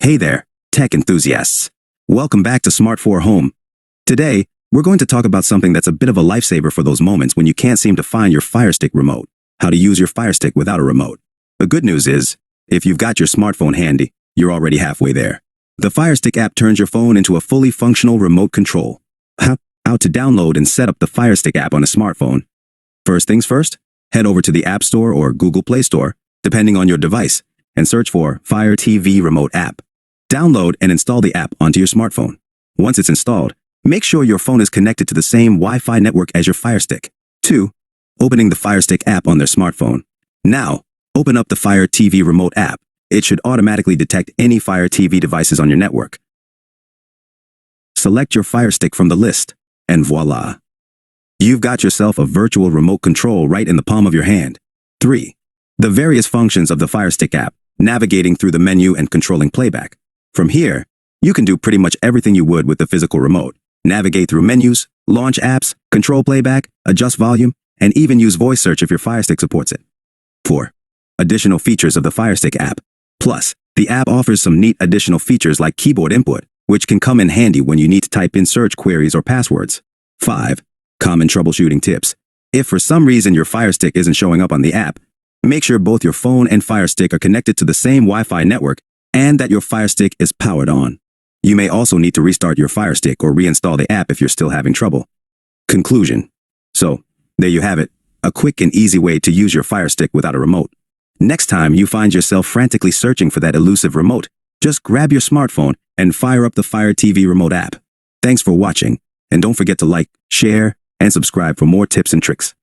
Hey there, tech enthusiasts. Welcome back to Home. Today, we're going to talk about something that's a bit of a lifesaver for those moments when you can't seem to find your FireStick remote. How to use your FireStick without a remote. The good news is, if you've got your smartphone handy, you're already halfway there. The FireStick app turns your phone into a fully functional remote control. How to download and set up the FireStick app on a smartphone. First things first, head over to the App Store or Google Play Store, depending on your device, and search for Fire TV Remote app. Download and install the app onto your smartphone. Once it's installed, make sure your phone is connected to the same Wi-Fi network as your FireStick. 2. Opening the FireStick app on their smartphone. Now, open up the Fire TV Remote app. It should automatically detect any Fire TV devices on your network. Select your FireStick from the list, and voila! You've got yourself a virtual remote control right in the palm of your hand. 3. The various functions of the FireStick app, navigating through the menu and controlling playback. From here, you can do pretty much everything you would with the physical remote. Navigate through menus, launch apps, control playback, adjust volume, and even use voice search if your FireStick supports it. 4. Additional features of the FireStick app. Plus, the app offers some neat additional features like keyboard input, which can come in handy when you need to type in search queries or passwords. 5. Common troubleshooting tips. If for some reason your FireStick isn't showing up on the app, make sure both your phone and FireStick are connected to the same Wi-Fi network and that your FireStick is powered on. You may also need to restart your FireStick or reinstall the app if you're still having trouble. Conclusion. So, there you have it, a quick and easy way to use your FireStick without a remote. Next time you find yourself frantically searching for that elusive remote, just grab your smartphone and fire up the Fire TV Remote app. Thanks for watching, and don't forget to like, share, and subscribe for more tips and tricks.